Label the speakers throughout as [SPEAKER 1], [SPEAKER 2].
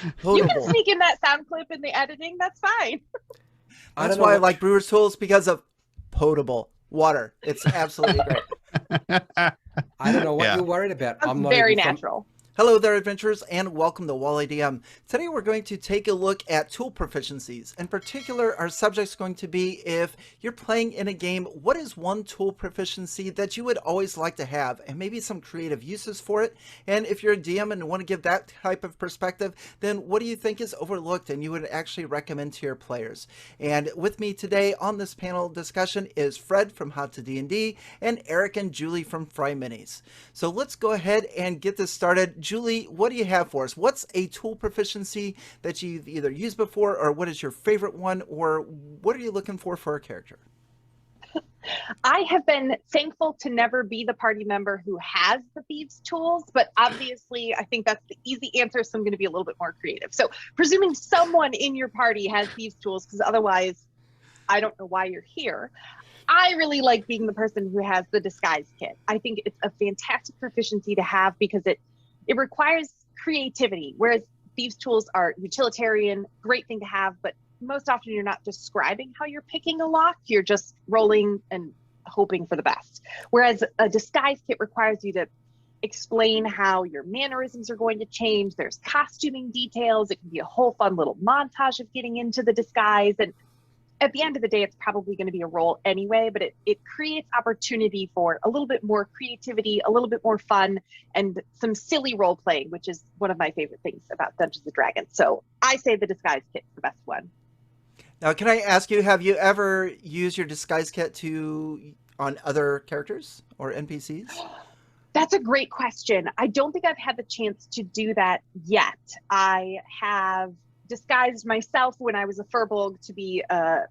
[SPEAKER 1] You can
[SPEAKER 2] Potable.
[SPEAKER 1] sneak in that sound clip in the editing. That's fine.
[SPEAKER 2] I
[SPEAKER 3] That's
[SPEAKER 2] don't know
[SPEAKER 3] why I
[SPEAKER 2] what.
[SPEAKER 3] like Brewers Tools because of potable water. It's absolutely great.
[SPEAKER 2] I don't know what
[SPEAKER 4] Yeah.
[SPEAKER 2] you're worried about.
[SPEAKER 1] That's
[SPEAKER 2] I'm not
[SPEAKER 1] very
[SPEAKER 2] even from.
[SPEAKER 1] natural.
[SPEAKER 3] Hello there, adventurers, and welcome to Wally DM. Today we're going to take a look at tool proficiencies. In particular, our subject's going to be if you're playing in a game, what is one tool proficiency that you would always like to have, and maybe some creative uses for it? And if you're a DM and want to give that type of perspective, then what do you think is overlooked and you would actually recommend to your players? And with me today on this panel discussion is Fred from How to D&D and Eric and Julie from Fry Minis. So let's go ahead and get this started. Julie, what do you have for us? What's a tool proficiency that you've either used before, or what is your favorite one, or what are you looking for a character?
[SPEAKER 1] I have been thankful to never be the party member who has the Thieves Tools, but obviously I think that's the easy answer, so I'm going to be a little bit more creative. So presuming someone in your party has Thieves Tools, because otherwise I don't know why you're here. I really like being the person who has the disguise kit. I think it's a fantastic proficiency to have because it requires creativity, whereas Thieves Tools are utilitarian, great thing to have, but most often you're not describing how you're picking a lock, you're just rolling and hoping for the best. Whereas a disguise kit requires you to explain how your mannerisms are going to change. There's costuming details. It can be a whole fun little montage of getting into the disguise. And at the end of the day, it's probably going to be a role anyway, but it creates opportunity for a little bit more creativity, a little bit more fun, and some silly role playing, which is one of my favorite things about Dungeons & Dragons. So I say the disguise kit's the best one.
[SPEAKER 3] Now, can I ask you, have you ever used your disguise kit on other characters or NPCs?
[SPEAKER 1] That's a great question. I don't think I've had the chance to do that yet. I have disguised myself when I was a Furbolg to be a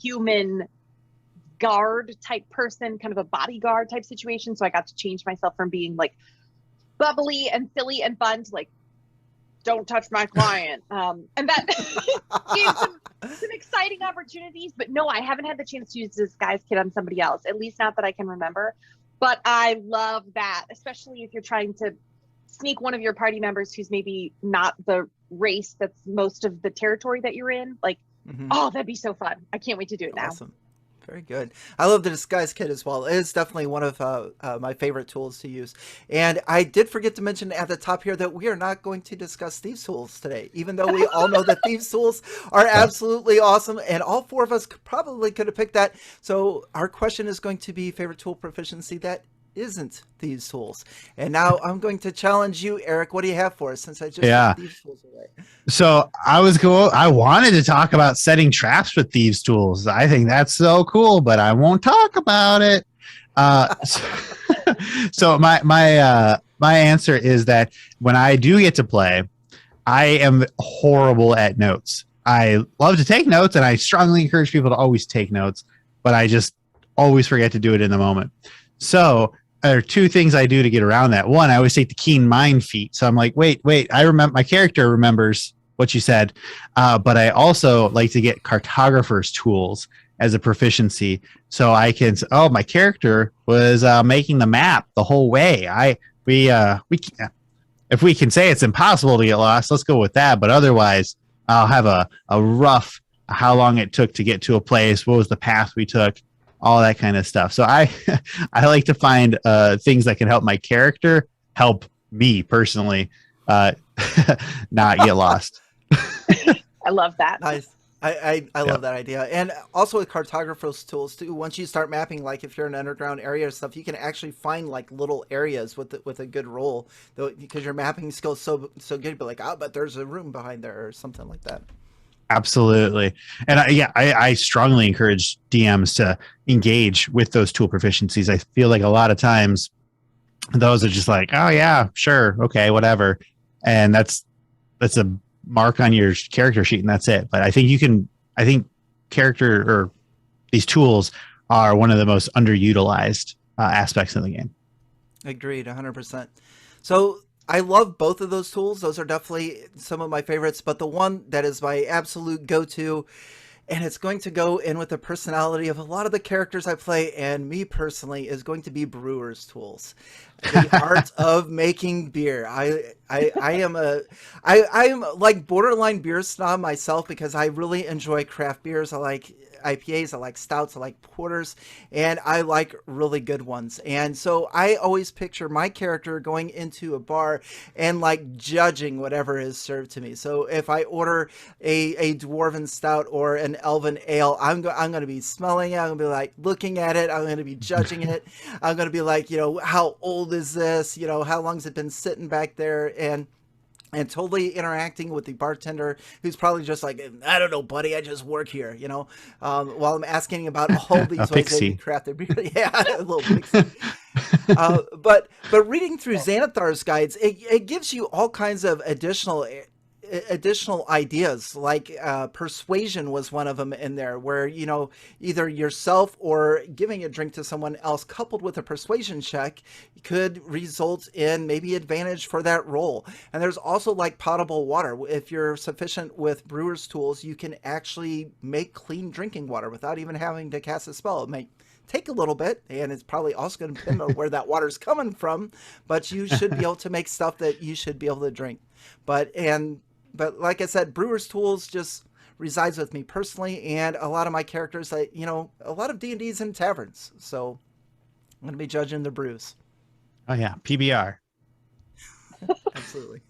[SPEAKER 1] human guard type person, kind of a bodyguard type situation. So I got to change myself from being like bubbly and silly and fun to like, don't touch my client. And that gave some exciting opportunities. But no, I haven't had the chance to use this disguise kit on somebody else, at least not that I can remember. But I love that, especially if you're trying to sneak one of your party members who's maybe not the race that's most of the territory that you're in. Like, oh, that'd be so fun. I can't wait to do it now.
[SPEAKER 3] Awesome. Very good. I love the disguise kit as well. It is definitely one of my favorite tools to use. And I did forget to mention at the top here that we are not going to discuss Thieves Tools today, even though we all know that Thieves Tools are absolutely awesome. And all four of us probably could have picked that. So our question is going to be favorite tool proficiency that isn't Thieves Tools. And now I'm going to challenge you, Eric. What do you have for us since I just took Thieves Tools away?
[SPEAKER 4] So I wanted to talk about setting traps with Thieves Tools. I think that's so cool, but I won't talk about it. So my answer is that when I do get to play, I am horrible at notes. I love to take notes, and I strongly encourage people to always take notes, but I just always forget to do it in the moment. So there are two things I do to get around that. One, I always take the keen mind feat. So I'm like, wait, I remember, my character remembers what you said, but I also like to get Cartographer's tools as a proficiency. So I can, my character was making the map the whole way. If we can say it's impossible to get lost, let's go with that. But otherwise, I'll have a rough how long it took to get to a place, what was the path we took, all that kind of stuff. So I like to find things that can help my character help me personally not get lost.
[SPEAKER 1] I love that.
[SPEAKER 3] Nice. I love that idea. And also with Cartographer's tools too, once you start mapping, like if you're in an underground area or stuff, you can actually find like little areas with a good roll, though, because your mapping skills so good. But like, but there's a room behind there or something like that.
[SPEAKER 4] Absolutely. And I strongly encourage DMs to engage with those tool proficiencies. I feel like a lot of times those are just like, oh yeah, sure. Okay, whatever. And that's a mark on your character sheet and that's it. But I think character or these tools are one of the most underutilized aspects of the game.
[SPEAKER 3] Agreed, 100%. So I love both of those tools. Those are definitely some of my favorites, but the one that is my absolute go-to, and it's going to go in with the personality of a lot of the characters I play, and me personally, is going to be Brewers Tools. The art of making beer. I'm like borderline beer snob myself because I really enjoy craft beers. I like IPAs, I like stouts, I like porters, and I like really good ones. And so I always picture my character going into a bar and like judging whatever is served to me. So if I order a dwarven stout or an elven ale, I'm going to be smelling it. I'm going to be like looking at it. I'm going to be judging it. I'm going to be like, how old is this? How long's it been sitting back there? And totally interacting with the bartender, who's probably just like, I don't know, buddy, I just work here, while I'm asking about all these ways that you craft their beer. Yeah, a little pixie. But reading through Xanathar's guides, it gives you all kinds of additional ideas, like persuasion was one of them in there, where either yourself or giving a drink to someone else coupled with a persuasion check could result in maybe advantage for that roll. And there's also like potable water. If you're sufficient with Brewers Tools, you can actually make clean drinking water without even having to cast a spell. It may take a little bit, and it's probably also going to depend on where that water's coming from, but you should be able to make stuff that you should be able to drink. But like I said, Brewers Tools just resides with me personally, and a lot of my characters, a lot of D&D's in taverns, so I'm going to be judging the brews.
[SPEAKER 4] Oh yeah, PBR.
[SPEAKER 3] Absolutely.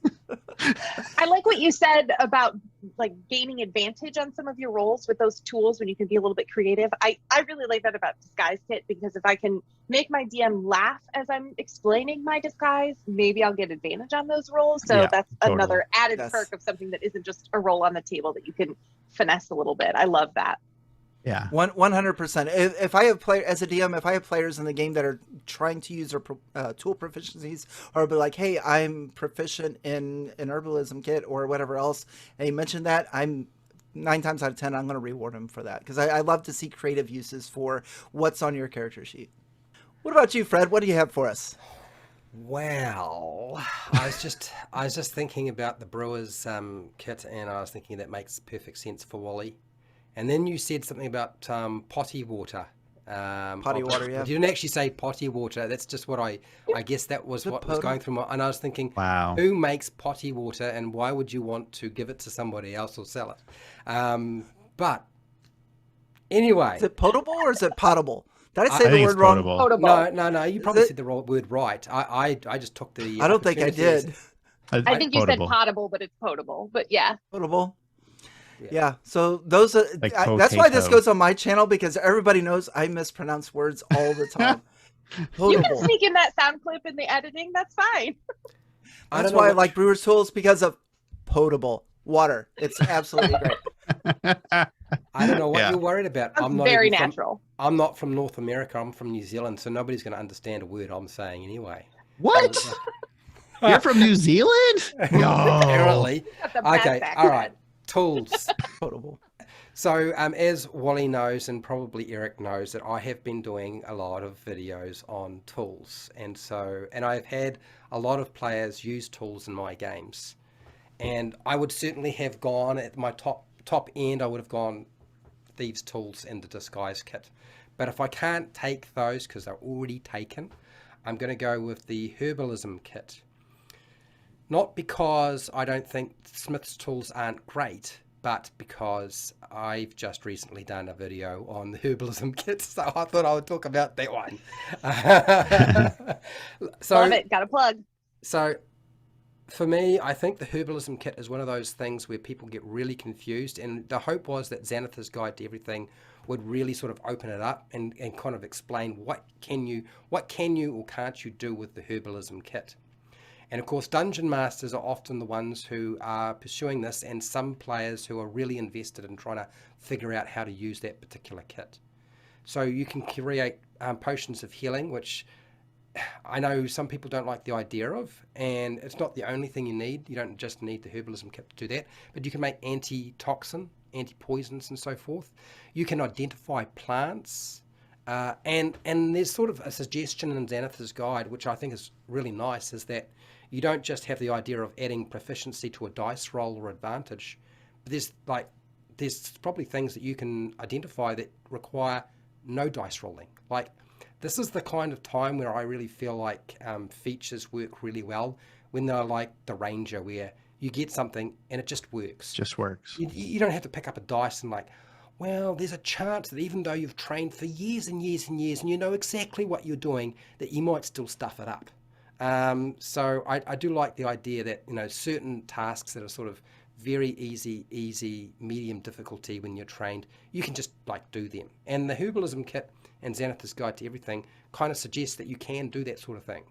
[SPEAKER 1] I like what you said about like gaining advantage on some of your rolls with those tools when you can be a little bit creative. I really like that about Disguise Kit, because if I can make my DM laugh as I'm explaining my disguise, maybe I'll get advantage on those rolls. So that's another added perk of something that isn't just a roll on the table that you can finesse a little bit. I love that.
[SPEAKER 4] Yeah,
[SPEAKER 3] 100%. If I have as a DM, if I have players in the game that are trying to use their tool proficiencies, or be like, hey, I'm proficient in an Herbalism Kit or whatever else, and you mention that, I'm 9 times out of 10, I'm going to reward them for that, because I love to see creative uses for what's on your character sheet. What about you, Fred? What do you have for us?
[SPEAKER 2] Well, I was just thinking about the Brewers Kit, and I was thinking that makes perfect sense for Wally. And then you said something about potty water.
[SPEAKER 3] Potty water, yeah.
[SPEAKER 2] You didn't actually say potty water. That's just what I guess that was what was going through my... And I was thinking,
[SPEAKER 4] wow,
[SPEAKER 2] who makes potty water, and why would you want to give it to somebody else or sell it? But anyway...
[SPEAKER 3] Is it potable or is it potable? Did I say the word wrong?
[SPEAKER 1] Potable.
[SPEAKER 2] No. You probably said the word right. I just took the...
[SPEAKER 3] I don't think I did.
[SPEAKER 1] I think you said potable, but it's potable. But yeah.
[SPEAKER 3] Potable. Yeah, so those are
[SPEAKER 4] like
[SPEAKER 3] that's why this goes on my channel, because everybody knows I mispronounce words all the time.
[SPEAKER 1] You can sneak in that sound clip in the editing. That's fine.
[SPEAKER 3] That's why I like Brewers Tools, because of potable water. It's absolutely great.
[SPEAKER 2] I don't know what you're worried about.
[SPEAKER 1] I'm not very natural.
[SPEAKER 2] I'm not from North America. I'm from New Zealand, so nobody's going to understand a word I'm saying anyway.
[SPEAKER 4] What? You're from New Zealand? No.
[SPEAKER 2] Apparently. Okay, all right. Tools.
[SPEAKER 3] Potable.
[SPEAKER 2] So as Wally knows, and probably Eric knows, that I have been doing a lot of videos on tools, and I've had a lot of players use tools in my games, and I would certainly have gone at my top end. I would have gone Thieves Tools and the Disguise Kit, but if I can't take those because they're already taken, I'm going to go with the Herbalism Kit. Not because I don't think Smith's tools aren't great, but because I've just recently done a video on the Herbalism Kit, so I thought I would talk about that one.
[SPEAKER 1] Love it. Got a plug.
[SPEAKER 2] So for me, I think the Herbalism Kit is one of those things where people get really confused, and the hope was that Xanathar's Guide to Everything would really sort of open it up and kind of explain what can you or can't you do with the Herbalism Kit. And of course, Dungeon Masters are often the ones who are pursuing this, and some players who are really invested in trying to figure out how to use that particular kit. So you can create potions of healing, which I know some people don't like the idea of, and it's not the only thing you need. You don't just need the Herbalism Kit to do that, but you can make anti-toxin, anti-poisons and so forth. You can identify plants, and there's sort of a suggestion in Xanathar's Guide, which I think is really nice, is that you don't just have the idea of adding proficiency to a dice roll or advantage, but there's probably things that you can identify that require no dice rolling. Like this is the kind of time where I really feel like features work really well, when they're like the Ranger, where you get something and it just works.
[SPEAKER 4] Just works.
[SPEAKER 2] You don't have to pick up a dice and like, well, there's a chance that even though you've trained for years and years and years and you know exactly what you're doing, that you might still stuff it up. So I do like the idea that, you know, certain tasks that are sort of very easy, medium difficulty when you're trained, you can just like do them. And the Herbalism Kit and Xanathar's Guide to Everything kind of suggests that you can do that sort of thing.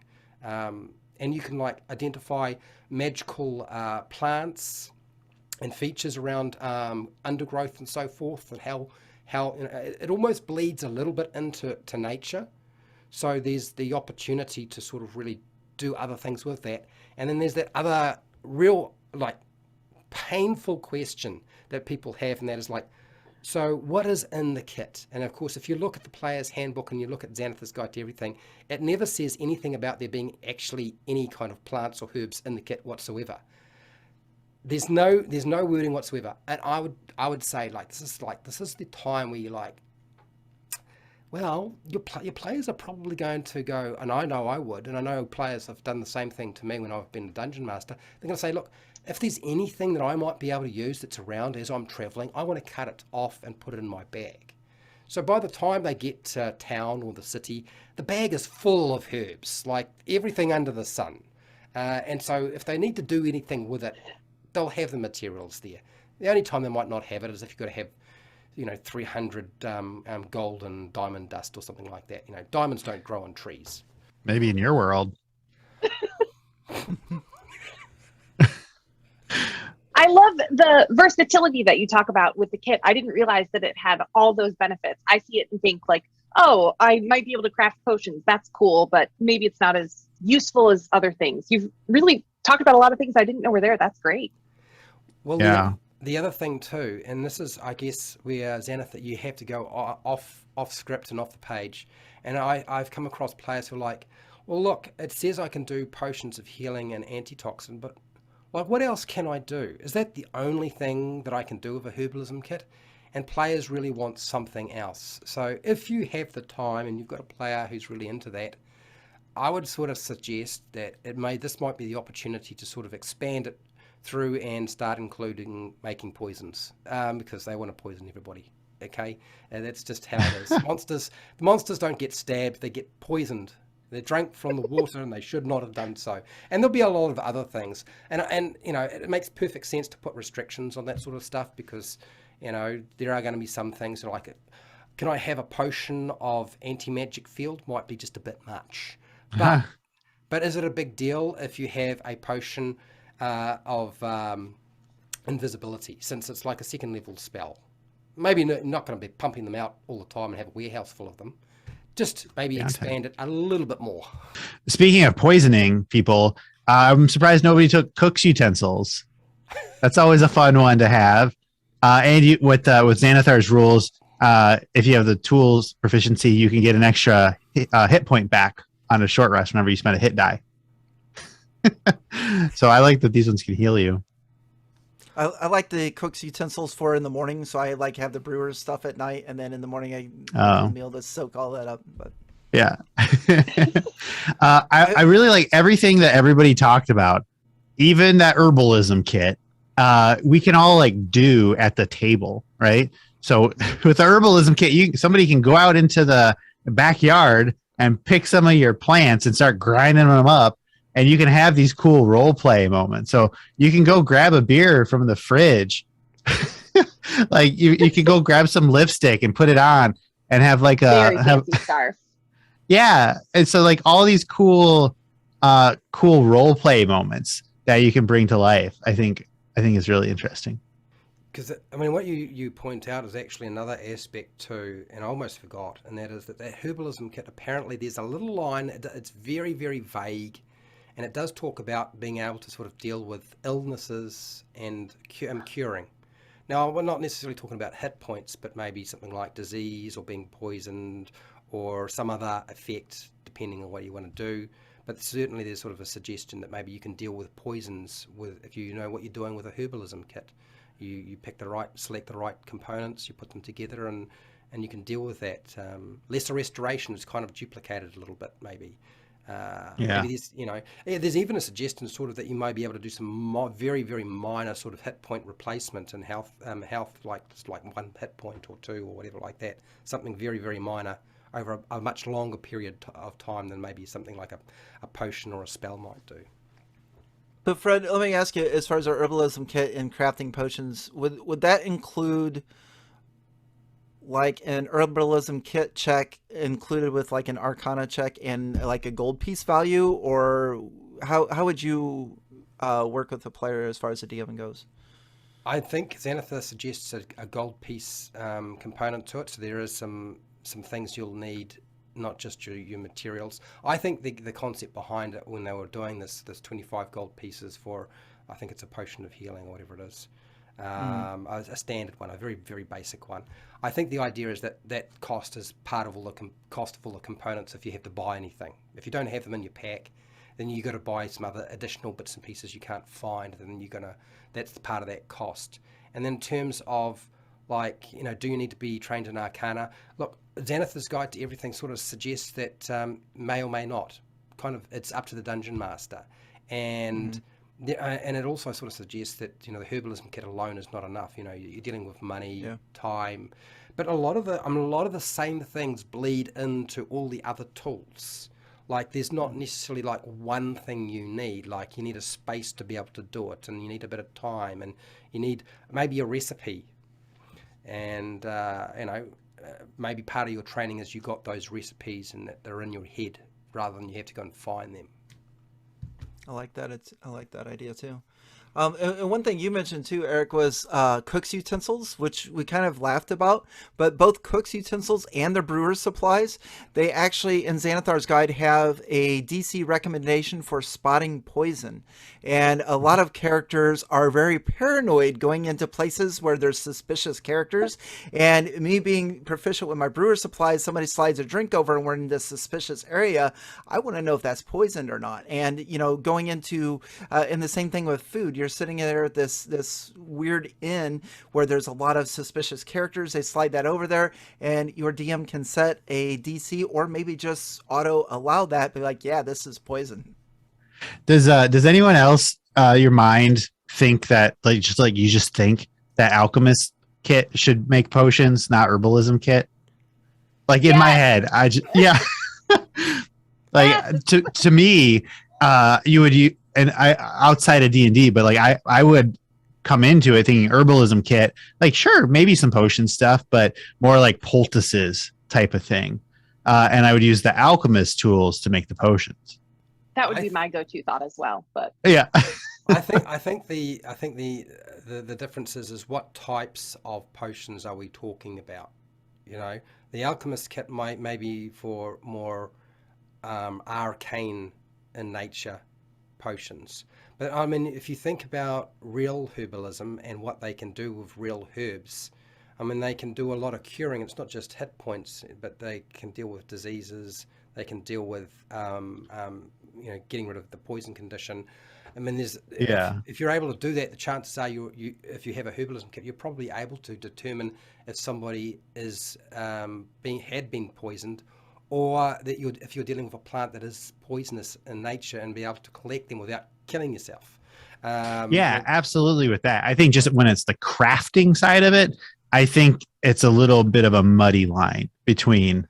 [SPEAKER 2] And you can like identify magical plants and features around undergrowth and so forth, and how you know, it almost bleeds a little bit into nature. So there's the opportunity to sort of really do other things with that. And then there's that other real like painful question that people have, and that is like, so what is in the kit? And of course, if you look at the player's handbook and you look at Xanathar's Guide to Everything, it never says anything about there being actually any kind of plants or herbs in the kit whatsoever. There's no wording whatsoever. And I would say like this is the time where you're like, well, your players are probably going to go, and I know I would, and I know players have done the same thing to me when I've been a dungeon master. They're going to say, look, if there's anything that I might be able to use that's around as I'm traveling, I want to cut it off and put it in my bag. So by the time they get to town or the city, the bag is full of herbs, like everything under the sun. And so if they need to do anything with it, they'll have the materials there. The only time they might not have it is if you've got to have, you know, 300 gold and diamond dust or something like that. You know, diamonds don't grow on trees.
[SPEAKER 4] Maybe in your world.
[SPEAKER 1] I love the versatility that you talk about with the kit. I didn't realize that it had all those benefits. I see it and think like, oh, I might be able to craft potions. That's cool, but maybe it's not as useful as other things. You've really talked about a lot of things I didn't know were there. That's great.
[SPEAKER 2] Well,
[SPEAKER 4] yeah.
[SPEAKER 2] The other thing too, and this is, I guess, where Xanathar, you have to go off script and off the page. And I've come across players who are like, well, look, it says I can do potions of healing and antitoxin, but like, what else can I do? Is that the only thing that I can do with a herbalism kit? And players really want something else. So if you have the time and you've got a player who's really into that, I would sort of suggest that this might be the opportunity to sort of expand it through and start including making poisons, because they want to poison everybody. Okay, and that's just how it is. The monsters don't get stabbed; they get poisoned. They drank from the water, and they should not have done so. And there'll be a lot of other things. And you know, it makes perfect sense to put restrictions on that sort of stuff, because you know there are going to be some things that are like, can I have a potion of anti-magic field? Might be just a bit much. But is it a big deal if you have a potion of invisibility, since it's like a second level spell? Maybe not going to be pumping them out all the time and have a warehouse full of them. Just maybe expand it a little bit more.
[SPEAKER 4] Speaking of poisoning people, I'm surprised nobody took Cook's Utensils. That's always a fun one to have. And with Xanathar's rules, if you have the tools proficiency, you can get an extra hit point back on a short rest whenever you spend a hit die. So I like that these ones can heal you.
[SPEAKER 3] I like the Cook's Utensils for in the morning, so I like have the Brewers stuff at night, and then in the morning I make a meal to soak all that up. But
[SPEAKER 4] yeah. I really like everything that everybody talked about, even that herbalism kit. We can all like do at the table, right? So with the herbalism kit, somebody can go out into the backyard and pick some of your plants and start grinding them up, and you can have these cool role play moments. So you can go grab a beer from the fridge. Like you can go grab some lipstick and put it on and have like
[SPEAKER 1] fancy scarf.
[SPEAKER 4] Yeah. And so like all these cool role play moments that you can bring to life, I think is really interesting.
[SPEAKER 2] Because, I mean, what you point out is actually another aspect too, and I almost forgot, and that is that herbalism kit, apparently there's a little line, it's very, very vague, and it does talk about being able to sort of deal with illnesses and curing. Now, we're not necessarily talking about hit points, but maybe something like disease or being poisoned or some other effect, depending on what you want to do. But certainly there's sort of a suggestion that maybe you can deal with poisons if you know what you're doing with a herbalism kit. You select the right components, you put them together, and and you can deal with that. Lesser restoration is kind of duplicated a little bit, maybe. Maybe there's, there's even a suggestion sort of that you may be able to do some very, very minor sort of hit point replacement and health, like just like 1 hit point or 2 or whatever like that. Something very, very minor over a much longer period of time than maybe something like a potion or a spell might do.
[SPEAKER 3] But Fred, let me ask you, as far as our herbalism kit and crafting potions, would that include like an herbalism kit check included with like an arcana check and like a gold piece value, or how would you work with the player as far as the DM goes?
[SPEAKER 2] I think Xanatha suggests a gold piece component to it, so there is some things you'll need, not just your materials. I think the concept behind it when they were doing this 25 gold pieces for, I think it's a potion of healing or whatever it is, a standard one, a very, very basic one. I think the idea is that cost is part of all the cost of all the components if you have to buy anything. If you don't have them in your pack, then you got to buy some other additional bits and pieces you can't find, and then that's part of that cost. And then in terms of like, do you need to be trained in Arcana? Look, Xanatha's Guide to Everything sort of suggests that may or may not. Kind of, it's up to the dungeon master. And and it also sort of suggests that, the Herbalism Kit alone is not enough. You're dealing with money, time. But a lot of the same things bleed into all the other tools. Like, there's not necessarily like one thing you need. Like, you need a space to be able to do it, and you need a bit of time, and you need maybe a recipe. And maybe part of your training is you got those recipes and that they're in your head rather than you have to go and find them.
[SPEAKER 3] I like that. I like that idea too. And one thing you mentioned too, Eric, was Cook's Utensils, which we kind of laughed about. But both Cook's Utensils and their brewer's supplies, they actually, in Xanathar's Guide, have a DC recommendation for spotting poison. And a lot of characters are very paranoid going into places where there's suspicious characters. And me being proficient with my brewer's supplies, somebody slides a drink over and we're in this suspicious area, I want to know if that's poisoned or not. And, going into, and the same thing with food, you're sitting there at this weird inn where there's a lot of suspicious characters. They slide that over there, and your DM can set a DC or maybe just auto allow that. Be like, yeah, this is poison.
[SPEAKER 4] Does anyone else, your mind, think that you just think that Alchemist Kit should make potions, not Herbalism Kit? Like in my head, like to me, you would. And I outside of D&D, but like I would come into it thinking Herbalism Kit, like sure, maybe some potion stuff, but more like poultices type of thing. And I would use the Alchemist tools to make the potions.
[SPEAKER 1] That would be my go-to thought as well. But
[SPEAKER 4] yeah,
[SPEAKER 2] I think the difference is what types of potions are we talking about? The Alchemist Kit may be for more arcane in nature potions. But I mean, if you think about real herbalism and what they can do with real herbs, I mean, they can do a lot of curing. It's not just hit points, but they can deal with diseases. They can deal with, getting rid of the poison condition. I mean, if you're able to do that, the chances are if you have a herbalism kit, you're probably able to determine if somebody is had been poisoned, or that if you're dealing with a plant that is poisonous in nature, and be able to collect them without killing yourself.
[SPEAKER 4] Absolutely with that. I think just when it's the crafting side of it, I think it's a little bit of a muddy line between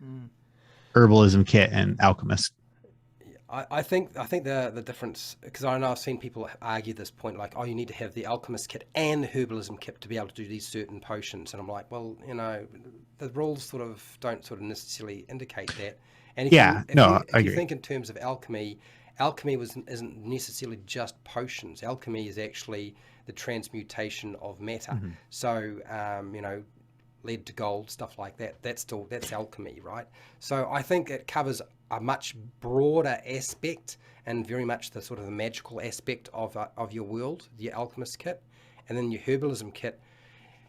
[SPEAKER 4] Herbalism Kit and Alchemist.
[SPEAKER 2] I think the difference, because I know I've seen people argue this point, like, oh, you need to have the Alchemist Kit and the Herbalism Kit to be able to do these certain potions, and I'm like, well, the rules don't necessarily indicate that. And if you think in terms of alchemy isn't necessarily just potions. Alchemy is actually the transmutation of matter. Mm-hmm. So lead to gold, stuff like that. That's alchemy, right? So I think it covers a much broader aspect, and very much the sort of the magical aspect of your world, your Alchemist Kit. And then your Herbalism Kit,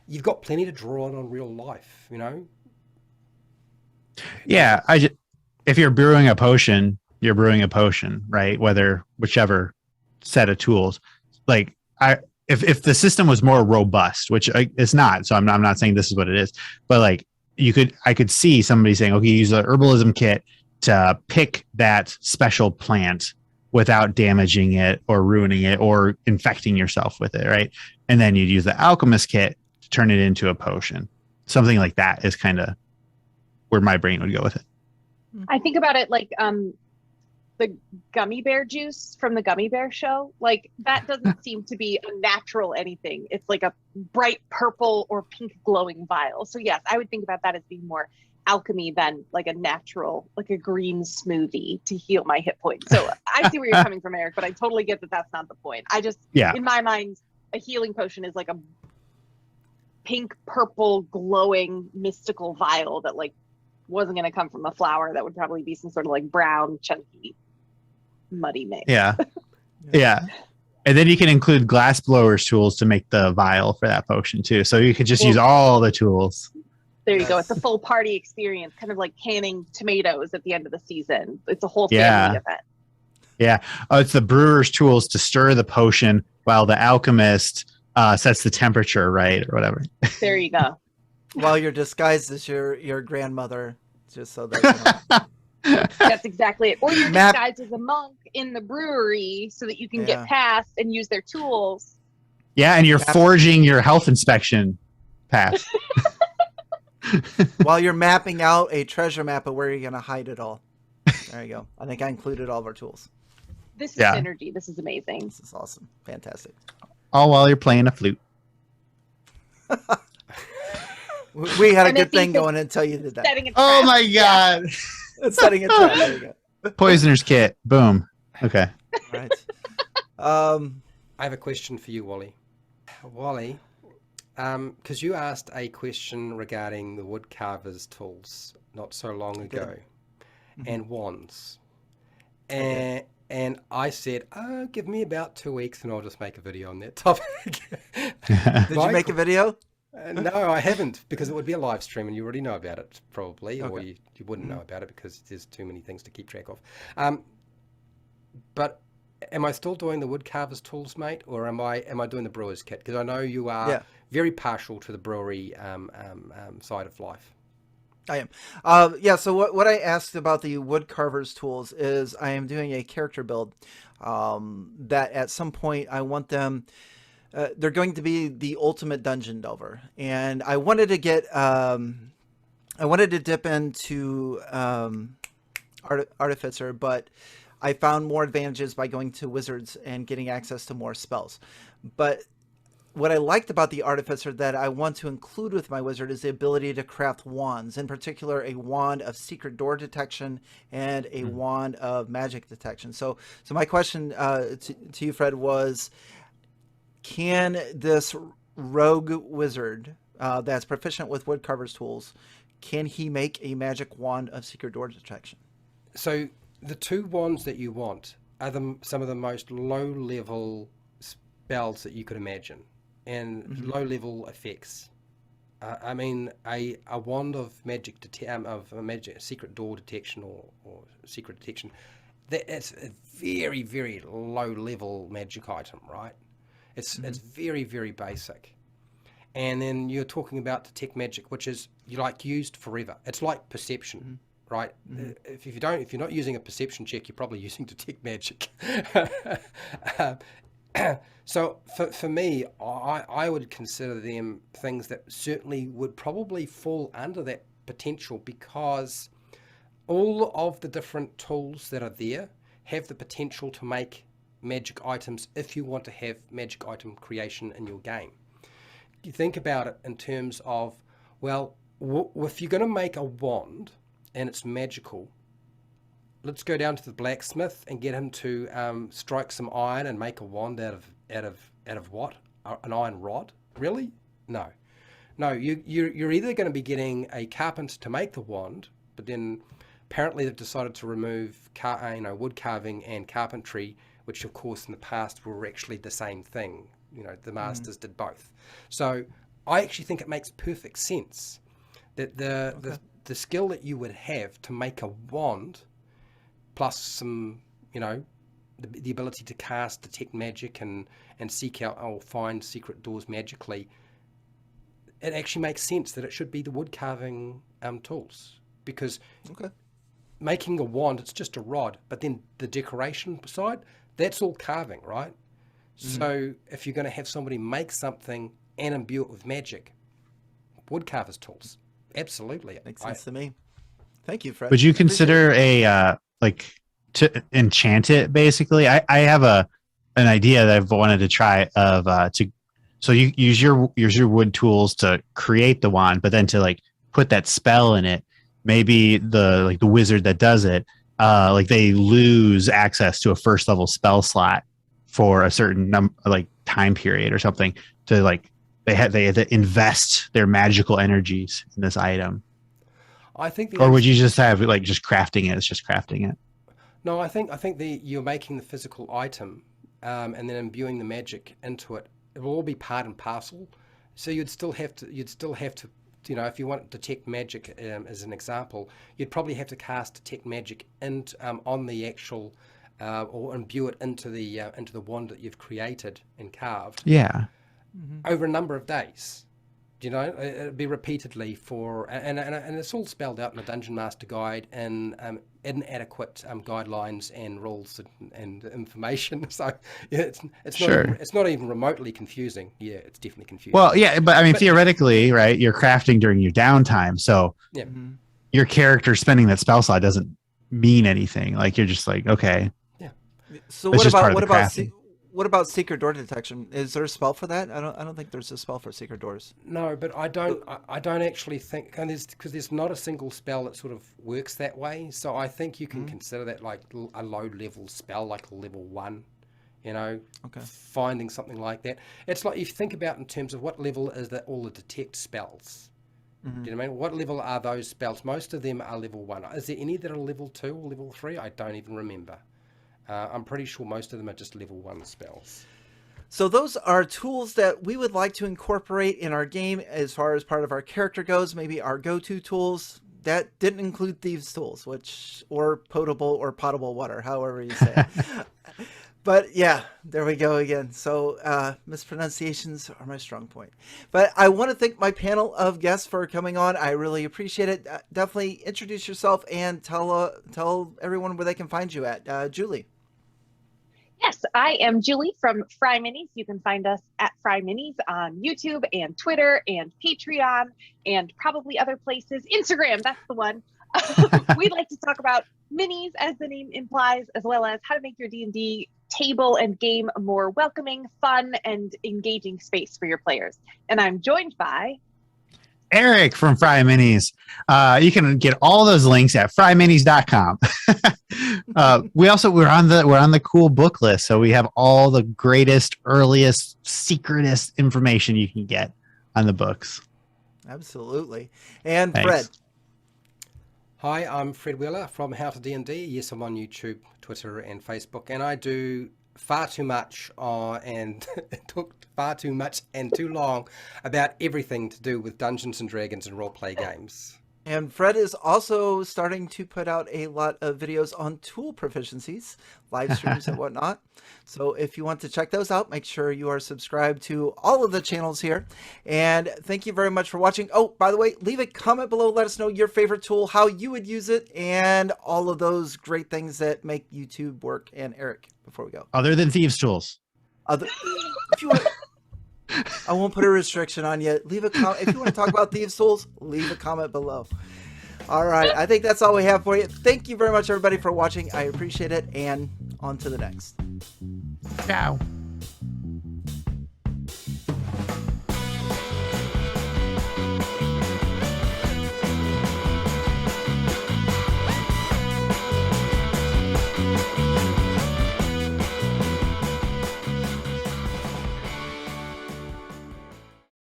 [SPEAKER 2] you've got plenty to draw on real life,
[SPEAKER 4] Yeah, if you're brewing a potion, you're brewing a potion, right? Whichever set of tools. Like if the system was more robust, which it's not, so I'm not saying this is what it is, but like I could see somebody saying, okay, use the herbalism kit to pick that special plant without damaging it or ruining it or infecting yourself with it, right? And then you'd use the alchemist kit to turn it into a potion. Something like that is kind of where my brain would go with it.
[SPEAKER 1] I think about it like the gummy bear juice from the gummy bear show. Like that doesn't seem to be a natural anything. It's like a bright purple or pink glowing vial. So yes, I would think about that as being more alchemy than like a natural, like a green smoothie to heal my hit points. So I see where you're coming from, Eric, but I totally get that that's not the point. I just, in my mind, a healing potion is like a pink, purple, glowing, mystical vial that like wasn't going to come from a flower. That would probably be some sort of like brown, chunky, muddy mix.
[SPEAKER 4] Yeah. Yeah. And then you can include glass blowers tools to make the vial for that potion too. So you could just use all the tools.
[SPEAKER 1] There you go. It's a full party experience, kind of like canning tomatoes at the end of the season. It's a whole family event.
[SPEAKER 4] Yeah. Oh, it's the brewer's tools to stir the potion while the alchemist sets the temperature right or whatever.
[SPEAKER 1] There you go.
[SPEAKER 3] While you're disguised as your grandmother, just so that
[SPEAKER 1] That's exactly it. Or you're disguised as a monk in the brewery so that you can get past and use their tools.
[SPEAKER 4] Yeah, and you're forging your health inspection pass.
[SPEAKER 3] While you're mapping out a treasure map of where you're going to hide it all. There you go. I think I included all of our tools.
[SPEAKER 1] This is synergy. This is amazing.
[SPEAKER 3] This is awesome. Fantastic.
[SPEAKER 4] All while you're playing a flute.
[SPEAKER 3] We had a good thing going until you did that.
[SPEAKER 4] Oh my god.
[SPEAKER 3] It's setting a trap. There you go.
[SPEAKER 4] Poisoner's kit. Boom. Okay.
[SPEAKER 3] All right.
[SPEAKER 2] I have a question for you, Wally. Wally, because you asked a question regarding the woodcarver's tools not so long ago, and wands, and I said, "Oh, give me about 2 weeks, and I'll just make a video on that topic."
[SPEAKER 3] Did you make a video?
[SPEAKER 2] No, I haven't, because it would be a live stream, and you already know about it, probably, or you wouldn't know about it because there's too many things to keep track of. But am I still doing the woodcarver's tools, mate, or am I doing the brewer's kit? Because I know you are very partial to the brewery side of life.
[SPEAKER 3] I am. So what I asked about the woodcarver's tools is I am doing a character build that at some point I want them. They're going to be the ultimate dungeon delver, and I wanted to get. I wanted to dip into Artificer, but I found more advantages by going to Wizards and getting access to more spells. But what I liked about the Artificer that I want to include with my Wizard is the ability to craft wands, in particular a wand of secret door detection and a wand of magic detection. So my question to you, Fred, was, can this rogue wizard that's proficient with woodcarver's tools, can he make a magic wand of secret door detection?
[SPEAKER 2] So the two wands that you want are some of the most low-level spells that you could imagine, and low-level effects. I mean, a wand of magic secret door detection or secret detection. It's a very, very low-level magic item, right? It's very, very basic. And then you're talking about detect magic, which is used forever. It's like perception, right? If you're not using a perception check, you're probably using detect magic. So for me, I would consider them things that certainly would probably fall under that potential, because all of the different tools that are there have the potential to make magic items if you want to have magic item creation in your game. You think about it in terms of, well, if you're going to make a wand and it's magical, let's go down to the blacksmith and get him to strike some iron and make a wand out of what? An iron rod? Really? No. You're either going to be getting a carpenter to make the wand, but then apparently they've decided to remove wood carving and carpentry, which of course in the past were actually the same thing. The masters did both. So I actually think it makes perfect sense that the skill that you would have to make a wand, plus some, the ability to cast detect magic and seek out or find secret doors magically, it actually makes sense that it should be the wood carving tools, because
[SPEAKER 3] Okay.
[SPEAKER 2] making a wand, it's just a rod, but then the decoration side, that's all carving, right? So if you're going to have somebody make something and imbue it with magic, woodcarver's tools, absolutely.
[SPEAKER 3] Makes sense to me. Thank you, Fred.
[SPEAKER 4] Would you
[SPEAKER 3] Appreciate
[SPEAKER 4] consider
[SPEAKER 3] it.
[SPEAKER 4] like to enchant it? Basically, I have an idea that I've wanted to try of so you use your wood tools to create the wand, but then to like put that spell in it. Maybe the wizard that does it, like they lose access to a first level spell slot for a certain time period or something, to like they have to invest their magical energies in this item.
[SPEAKER 2] I think
[SPEAKER 4] Or would you just have like just crafting it? It's just crafting it.
[SPEAKER 2] No, I think you're making the physical item, and then imbuing the magic into it. It will all be part and parcel. So you'd still have to, you know, if you want detect magic as an example, you'd probably have to cast detect magic on the actual, or imbue it into the wand that you've created and carved.
[SPEAKER 4] Yeah.
[SPEAKER 2] Over a number of days. You know, it'd be repeatedly and it's all spelled out in the Dungeon Master Guide and inadequate guidelines and rules and information. So yeah, it's not even remotely confusing. Yeah, it's definitely confusing.
[SPEAKER 4] Well, yeah, but I mean, theoretically, right? You're crafting during your downtime, so
[SPEAKER 2] yeah.
[SPEAKER 4] Your character spending that spell slot doesn't mean anything. Like you're just like, okay.
[SPEAKER 2] Yeah.
[SPEAKER 3] So
[SPEAKER 4] It's just part of the crafting.
[SPEAKER 3] what about secret door detection? Is there a spell for that? I don't think there's a spell for secret doors.
[SPEAKER 2] No, but I don't actually think, and there's not a single spell that sort of works that way. So I think you can consider that like a low level spell, like a level 1. You know, finding something like that. It's like, if you think about in terms of what level is that all the detect spells. Do you know what I mean? What level are those spells? Most of them are level 1. Is there any that are level 2 or level 3? I don't even remember. I'm pretty sure most of them are just level 1 spells.
[SPEAKER 3] So those are tools that we would like to incorporate in our game as far as part of our character goes. Maybe our go-to tools. That didn't include Thieves Tools, or potable or potable water, however you say it. But yeah, there we go again. So mispronunciations are my strong point. But I want to thank my panel of guests for coming on. I really appreciate it. Definitely introduce yourself and tell everyone where they can find you at. Julie.
[SPEAKER 1] Yes, I am Julie from Fry Minis. You can find us at Fry Minis on YouTube and Twitter and Patreon and probably other places. Instagram, that's the one. We'd like to talk about minis, as the name implies, as well as how to make your D&D table and game a more welcoming, fun, and engaging space for your players. And I'm joined by
[SPEAKER 4] Eric from Fry Minis. You can get all those links at fryminis.com. We're on the cool book list, so we have all the greatest, earliest, secretest information you can get on the books.
[SPEAKER 3] Absolutely. And
[SPEAKER 4] Thanks.
[SPEAKER 3] Fred.
[SPEAKER 2] Hi, I'm Fred Wheeler from How to D&D. Yes, I'm on YouTube, Twitter, and Facebook, and I do far too much and it took far too much and too long about everything to do with Dungeons and Dragons and role-play games.
[SPEAKER 3] And Fred is also starting to put out a lot of videos on tool proficiencies, live streams and whatnot. So if you want to check those out, make sure you are subscribed to all of the channels here. And thank you very much for watching. Oh, by the way, leave a comment below. Let us know your favorite tool, how you would use it, and all of those great things that make YouTube work. And Eric, before we go.
[SPEAKER 4] Other than Thieves Tools.
[SPEAKER 3] If you want... I won't put a restriction on you. Leave a comment. If you want to talk about Thieves Tools, leave a comment below. All right. I think that's all we have for you. Thank you very much, everybody, for watching. I appreciate it. And on to the next.
[SPEAKER 4] Ciao.